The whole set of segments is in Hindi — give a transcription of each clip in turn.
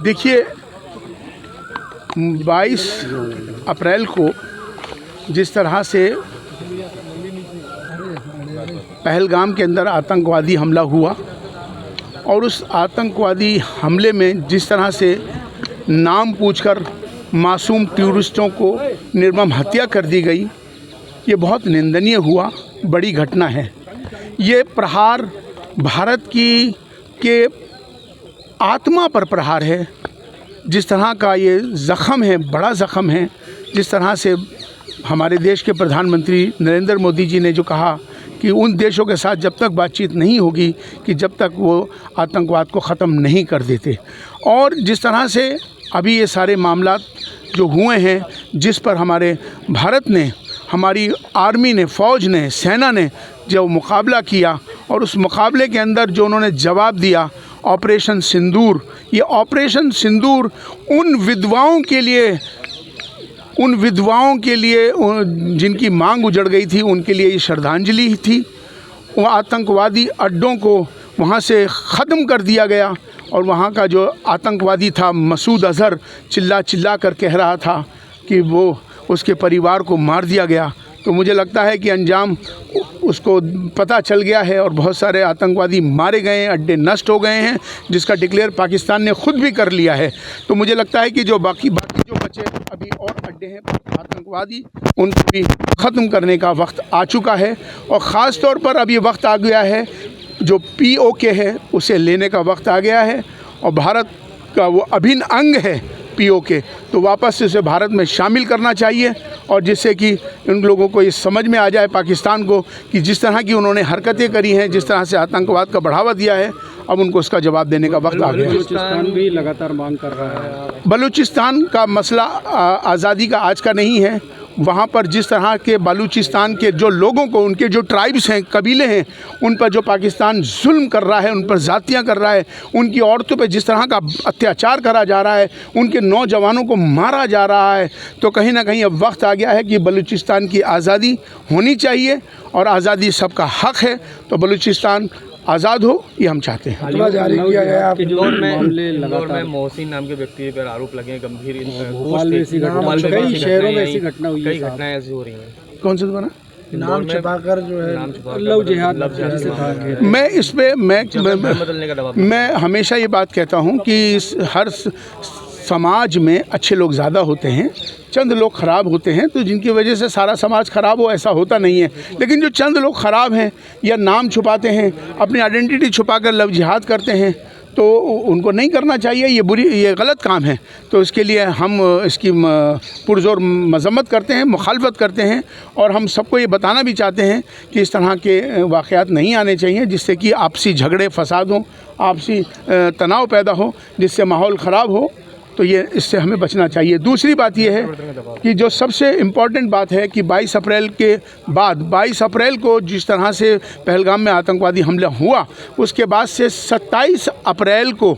देखिए, 22 अप्रैल को जिस तरह से पहलगाम के अंदर आतंकवादी हमला हुआ और उस आतंकवादी हमले में जिस तरह से नाम पूछकर मासूम टूरिस्टों को निर्मम हत्या कर दी गई, ये बहुत निंदनीय हुआ, बड़ी घटना है। ये प्रहार भारत की के आत्मा पर प्रहार है। जिस तरह का ये ज़ख़म है, बड़ा ज़ख़म है। जिस तरह से हमारे देश के प्रधानमंत्री नरेंद्र मोदी जी ने जो कहा कि उन देशों के साथ जब तक बातचीत नहीं होगी कि जब तक वो आतंकवाद को ख़त्म नहीं कर देते, और जिस तरह से अभी ये सारे मामला जो हुए हैं, जिस पर हमारे भारत ने, हमारी आर्मी ने, फ़ौज ने, सेना ने जो मुकाबला किया और उस मुकाबले के अंदर जो उन्होंने जवाब दिया, ऑपरेशन सिंदूर, ये ऑपरेशन सिंदूर उन विधवाओं के लिए जिनकी मांग उजड़ गई थी, उनके लिए ये श्रद्धांजलि थी। वो आतंकवादी अड्डों को वहाँ से ख़त्म कर दिया गया और वहाँ का जो आतंकवादी था मसूद अज़हर चिल्ला कर कह रहा था कि वो उसके परिवार को मार दिया गया। तो मुझे लगता है कि अंजाम उसको पता चल गया है और बहुत सारे आतंकवादी मारे गए हैं, अड्डे नष्ट हो गए हैं, जिसका डिक्लेयर पाकिस्तान ने ख़ुद भी कर लिया है। तो मुझे लगता है कि जो बाकी जो बचे अभी और अड्डे हैं आतंकवादी, उनको भी ख़त्म करने का वक्त आ चुका है। और ख़ास तौर पर अब ये वक्त आ गया है, जो POK है उसे लेने का वक्त आ गया है और भारत का वो अभिन्न अंग है POK, तो वापस से उसे भारत में शामिल करना चाहिए और जिससे कि उन लोगों को ये समझ में आ जाए, पाकिस्तान को, कि जिस तरह की उन्होंने हरकतें करी हैं, जिस तरह से आतंकवाद का बढ़ावा दिया है, अब उनको उसका जवाब देने का वक्त आ गया है। बलूचिस्तान भी लगातार मांग कर रहा है। बलूचिस्तान का मसला आज़ादी का आज का नहीं है। वहाँ पर जिस तरह के बलूचिस्तान के जो लोगों को, उनके जो ट्राइब्स हैं, कबीले हैं, उन पर जो पाकिस्तान जुल्म कर रहा है, उन पर ज़ातियाँ कर रहा है, उनकी औरतों पर जिस तरह का अत्याचार करा जा रहा है, उनके नौजवानों को मारा जा रहा है, तो कहीं ना कहीं अब वक्त आ गया है कि बलूचिस्तान की आज़ादी होनी चाहिए और आज़ादी सबका हक़ है। तो बलूचिस्तान आज़ाद हो, ये हम चाहते हैं। जारी किया गया इंदौर में मोहसिन नाम के व्यक्ति पर आरोप लगे हैं गंभीर। कई शहरों में ऐसी घटना हुई है, कई घटनाएं ऐसी हो रही हैं। कौन सा बना नाम छिपाकर जो है लव जिहाद जैसे था। मैं इस पे बदलने का दबाव। मैं हमेशा ये बात कहता हूँ कि हर समाज में अच्छे लोग ज़्यादा होते हैं, चंद लोग ख़राब होते हैं, तो जिनकी वजह से सारा समाज ख़राब हो ऐसा होता नहीं है। लेकिन जो चंद लोग ख़राब हैं या नाम छुपाते हैं, अपनी आइडेंटिटी छुपाकर लव जिहाद करते हैं, तो उनको नहीं करना चाहिए। ये गलत काम है। तो इसके लिए हम इसकी पुरज़ोर मज़म्मत करते हैं, मुखालफत करते हैं और हम सबको ये बताना भी चाहते हैं कि इस तरह के वाक़यात नहीं आने चाहिए, जिससे कि आपसी झगड़े फसाद हों, आपसी तनाव पैदा हो, जिससे माहौल ख़राब हो। तो ये इससे हमें बचना चाहिए। दूसरी बात ये है कि जो सबसे इम्पॉर्टेंट बात है कि 22 अप्रैल के बाद, 22 अप्रैल को जिस तरह से पहलगाम में आतंकवादी हमला हुआ, उसके बाद से 27 अप्रैल को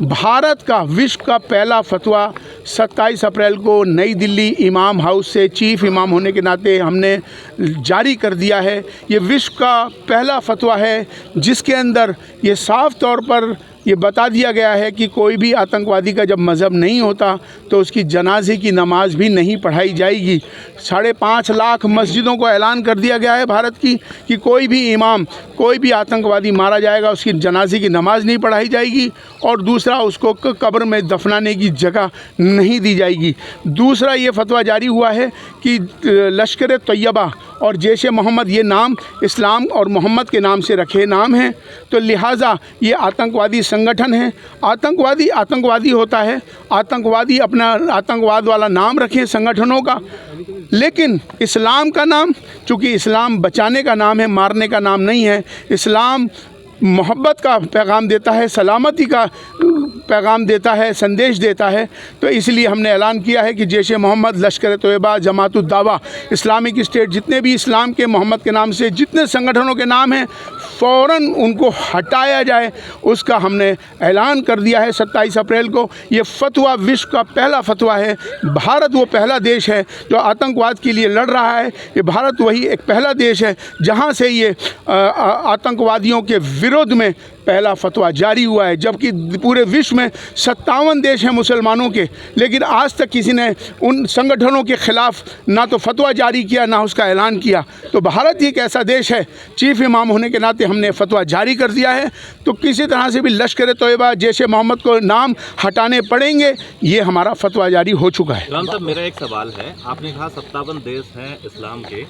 भारत का, विश्व का पहला फतवा 27 अप्रैल को नई दिल्ली इमाम हाउस से चीफ इमाम होने के नाते हमने जारी कर दिया है। ये विश्व का पहला फतवा है जिसके अंदर ये साफ़ तौर पर ये बता दिया गया है कि कोई भी आतंकवादी का जब मज़हब नहीं होता तो उसकी जनाजे की नमाज भी नहीं पढ़ाई जाएगी। 5.5 लाख मस्जिदों को ऐलान कर दिया गया है भारत की कि कोई भी इमाम, कोई भी आतंकवादी मारा जाएगा, उसकी जनाजे की नमाज नहीं पढ़ाई जाएगी और दूसरा उसको कब्र में दफनाने की जगह नहीं दी जाएगी। दूसरा ये फतवा जारी हुआ है कि लश्कर तैयबा और जैश मोहम्मद ये नाम इस्लाम और मोहम्मद के नाम से रखे नाम हैं, तो लिहाजा ये आतंकवादी संगठन है। आतंकवादी होता है, आतंकवादी अपना आतंकवाद वाला नाम रखें संगठनों का, लेकिन इस्लाम का नाम, चूँकि इस्लाम बचाने का नाम है, मारने का नाम नहीं है। इस्लाम मोहब्बत का पैगाम देता है, सलामती का पैगाम देता है, संदेश देता है। तो इसलिए हमने ऐलान किया है कि जैश मोहम्मद, लश्कर तैयबा, जमातुद दावा, इस्लामिक स्टेट, जितने भी इस्लाम के, मोहम्मद के नाम से जितने संगठनों के नाम हैं, फ़ौरन उनको हटाया जाए, उसका हमने ऐलान कर दिया है 27 अप्रैल को। ये फतवा विश्व का पहला फतवा है। भारत वो पहला देश है जो आतंकवाद के लिए लड़ रहा है। ये भारत वही एक पहला देश है जहाँ से ये आतंकवादियों के विरोध में पहला फतवा जारी हुआ है, जबकि पूरे विश्व में 57 देश हैं मुसलमानों के, लेकिन आज तक किसी ने उन संगठनों के ख़िलाफ़ ना तो फतवा जारी किया ना उसका ऐलान किया। तो भारत ही एक ऐसा देश है, चीफ इमाम होने के नाते हमने फतवा जारी कर दिया है, तो किसी तरह से भी लश्कर तोयबा जैश ए मोहम्मद को नाम हटाने पड़ेंगे, ये हमारा फतवा जारी हो चुका है। इमाम साहब, मेरा एक सवाल है, आपने कहा 57 देश हैं इस्लाम के,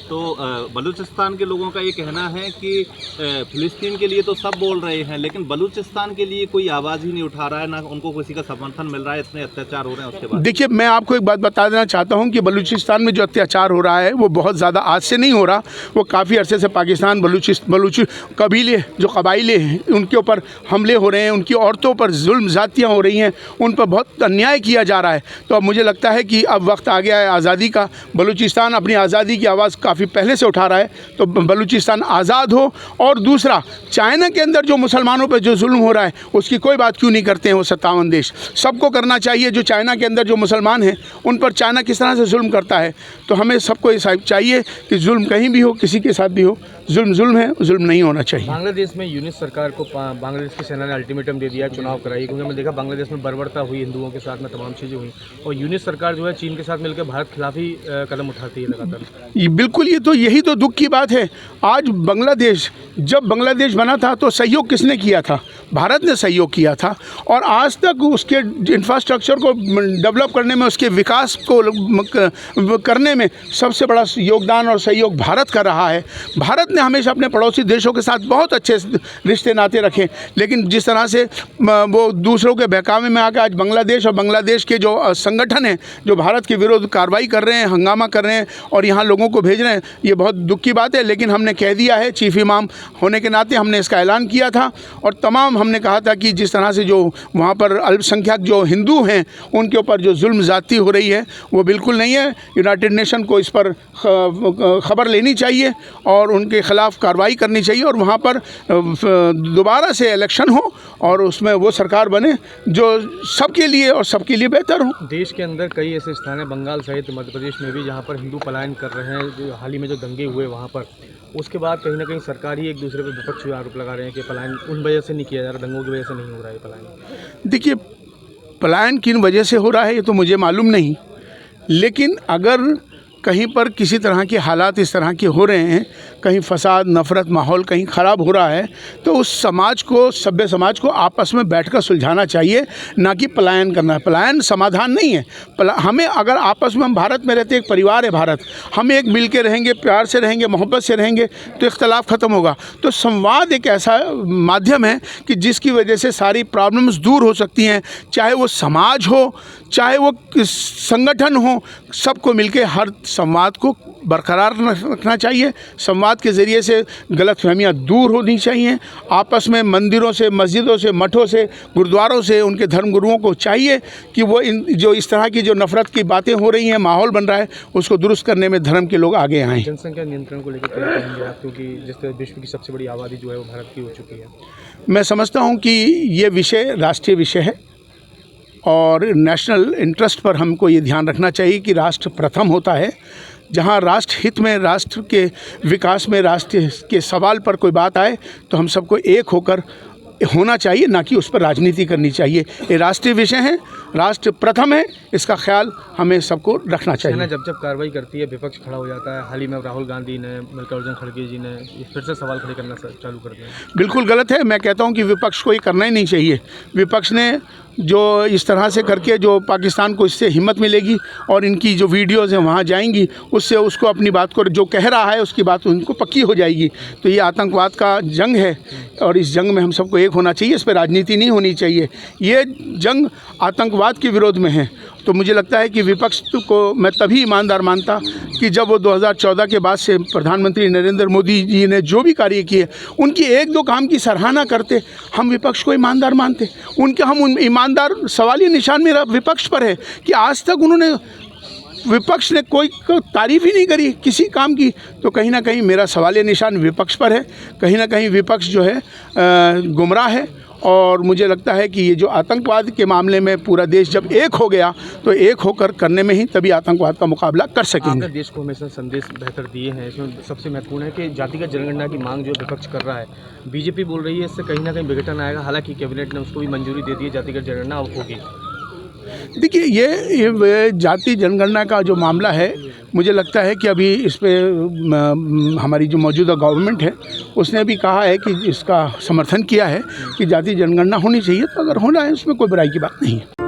तो बलूचिस्तान के लोगों का ये कहना है कि फ़िलिस्तीन के लिए तो सब बोल रहे हैं, लेकिन बलूचिस्तान के लिए कोई आवाज़ ही नहीं उठा रहा है, ना उनको किसी का समर्थन मिल रहा है, इतने अत्याचार हो रहे हैं उसके बाद। देखिए, मैं आपको एक बात बता देना चाहता हूं कि बलूचिस्तान में जो अत्याचार हो रहा है वो बहुत ज़्यादा आज से नहीं हो रहा, वो काफ़ी अरसे से पाकिस्तान बलूची कबीले जो कबाइले हैं उनके ऊपर हमले हो रहे हैं, उनकी औरतों पर जुल्म ज़्यादतियाँ हो रही हैं, उन पर बहुत अन्याय किया जा रहा है। तो अब मुझे लगता है कि अब वक्त आ गया है आज़ादी का। बलूचिस्तान अपनी आज़ादी की आवाज़ काफ़ी पहले से उठा रहा है, तो बलूचिस्तान आज़ाद हो। और दूसरा, चाइना के अंदर जो मुसलमानों पर जो जुल्म हो रहा है उसकी कोई बात क्यों नहीं करते हैं वो 57 देश? सबको करना चाहिए। जो चाइना के अंदर जो मुसलमान हैं उन पर चाइना किस तरह से जुल्म करता है, तो हमें सबको ये चाहिए कि जुल्म कहीं भी हो, किसी के साथ भी हो, जुल्म है, जुल्म नहीं होना चाहिए। बांग्लादेश में यूनिस सरकार को बांग्लादेश की सेना ने अल्टीमेटम दे दिया, चुनाव कराइए, क्योंकि हमने देखा बांग्लादेश में बर्बरता हुई, हिंदुओं के साथ में तमाम चीज़ें हुई, और यूनिस सरकार जो है चीन के साथ मिलकर भारत खिलाफ ही कदम उठाती है लगातार। बिल्कुल, यही तो दुख की बात है। आज बांग्लादेश, जब बांग्लादेश बना था तो सहयोग किसने किया था? भारत ने सहयोग किया था, और आज तक उसके इंफ्रास्ट्रक्चर को डेवलप करने में, उसके विकास को करने में सबसे बड़ा योगदान और सहयोग भारत का रहा है। भारत ने हमेशा अपने पड़ोसी देशों के साथ बहुत अच्छे रिश्ते नाते रखे, लेकिन जिस तरह से वो दूसरों के बहकावे में आकर आज बांग्लादेश और बांग्लादेश के जो संगठन हैं जो भारत के विरुद्ध कार्रवाई कर रहे हैं, हंगामा कर रहे हैं और यहाँ लोगों को भेज रहे हैं, ये बहुत दुख की बात है। लेकिन हमने कह दिया है, चीफ इमाम होने के नाते हमने इसका ऐलान किया था, और तमाम हमने कहा था कि जिस तरह से जो वहाँ पर अल्पसंख्यक जो हिंदू हैं उनके ऊपर जो जुल्म ज़्यादती हो रही है वो बिल्कुल नहीं है। यूनाइटेड नेशन को इस पर खबर लेनी चाहिए और उनके ख़िलाफ़ कार्रवाई करनी चाहिए, और वहाँ पर दोबारा से इलेक्शन हो और उसमें वो सरकार बने जो सबके लिए और सबके लिए बेहतर हो। देश के अंदर कई ऐसे स्थान हैं, बंगाल सहित मध्य प्रदेश में भी, जहाँ पर हिंदू पलायन कर रहे हैं। जो हाल ही में जो दंगे हुए वहाँ पर, उसके बाद कहीं ना कहीं सरकार ही एक दूसरे पर विपक्ष आरोप लगा रहे हैं कि पलायन उन वजह से नहीं किया जा रहा, दंगों की वजह से नहीं हो रहा है पलायन। देखिए, पलायन किन वजह से हो रहा है ये तो मुझे मालूम नहीं, लेकिन अगर कहीं पर किसी तरह के हालात इस तरह के हो रहे हैं, कहीं फसाद, नफ़रत, माहौल कहीं ख़राब हो रहा है, तो उस समाज को, सभ्य समाज को आपस में बैठकर सुलझाना चाहिए, ना कि पलायन करना। पलायन समाधान नहीं है। हमें अगर आपस में, हम भारत में रहते, एक परिवार है भारत, हम एक मिल के रहेंगे, प्यार से रहेंगे, मोहब्बत से रहेंगे, तो इख्तलाफ ख़त्म होगा। तो संवाद एक ऐसा माध्यम है कि जिसकी वजह से सारी प्रॉब्लम्स दूर हो सकती हैं, चाहे वो समाज हो, चाहे वो संगठन हो, सबको मिलके हर संवाद को बरकरार रखना चाहिए। संवाद के ज़रिए से गलतफहमियां दूर होनी चाहिए। आपस में मंदिरों से, मस्जिदों से, मठों से, गुरुद्वारों से, उनके धर्मगुरुओं को चाहिए कि वो जो इस तरह की जो नफ़रत की बातें हो रही हैं, माहौल बन रहा है, उसको दुरुस्त करने में धर्म के लोग आगे आएँ। जनसंख्या नियंत्रण को लेकर क्या कहेंगे आप, क्योंकि जिस तरह विश्व की सबसे बड़ी आबादी जो है वो भारत की हो चुकी है? मैं समझता हूँ कि ये विषय राष्ट्रीय विषय है, और नेशनल इंटरेस्ट पर हमको ये ध्यान रखना चाहिए कि राष्ट्र प्रथम होता है। जहाँ राष्ट्र हित में, राष्ट्र के विकास में, राष्ट्र के सवाल पर कोई बात आए तो हम सबको एक होकर होना चाहिए, ना कि उस पर राजनीति करनी चाहिए। ये राष्ट्रीय विषय है, राष्ट्र प्रथम है, इसका ख्याल हमें सबको रखना चाहिए। जब जब कार्रवाई करती है विपक्ष खड़ा हो जाता है। हाल ही में राहुल गांधी ने, मल्लिकार्जुन खड़गे जी ने फिर से सवाल खड़े करना चालू कर दिया। बिल्कुल गलत है। मैं कहता हूँ कि विपक्ष को ये करना ही नहीं चाहिए। विपक्ष ने जो इस तरह से करके जो पाकिस्तान को इससे हिम्मत मिलेगी और इनकी जो वीडियोज़ हैं वहाँ जाएंगी, उससे उसको अपनी बात को, जो कह रहा है उसकी बात उनको पक्की हो जाएगी। तो ये आतंकवाद का जंग है और इस जंग में हम सबको एक होना चाहिए, इस पर राजनीति नहीं होनी चाहिए। ये जंग आतंकवाद के विरोध में है। तो मुझे लगता है कि विपक्ष को मैं तभी ईमानदार मानता कि जब वो 2014 के बाद से प्रधानमंत्री नरेंद्र मोदी जी ने जो भी कार्य किए, उनकी एक दो काम की सराहना करते, हम विपक्ष को ईमानदार मानते। उनके हम ईमानदार, सवालिया निशान मेरा विपक्ष पर है कि आज तक उन्होंने, विपक्ष ने कोई तारीफ़ ही नहीं करी किसी काम की। तो कहीं ना कहीं मेरा सवालिया निशान विपक्ष पर है। कहीं ना कहीं विपक्ष जो है गुमराह है और मुझे लगता है कि ये जो आतंकवाद के मामले में पूरा देश जब एक हो गया तो एक होकर करने में ही तभी आतंकवाद का मुकाबला कर सकेंगे। आपने देश को हमेशा संदेश बेहतर दिए हैं, इसमें सबसे महत्वपूर्ण है कि जातिगत जनगणना की मांग जो विपक्ष कर रहा है, बीजेपी बोल रही है इससे कहीं ना कहीं विघटन आएगा, हालांकि कैबिनेट ने उसको भी मंजूरी दे दी है, जातिगत जनगणना अब होगी। देखिए ये जाति जनगणना का जो मामला है, मुझे लगता है कि अभी इस पे हमारी जो मौजूदा गवर्नमेंट है उसने भी कहा है कि इसका समर्थन किया है कि जाति जनगणना होनी चाहिए, तो अगर होना है उसमें कोई बुराई की बात नहीं है।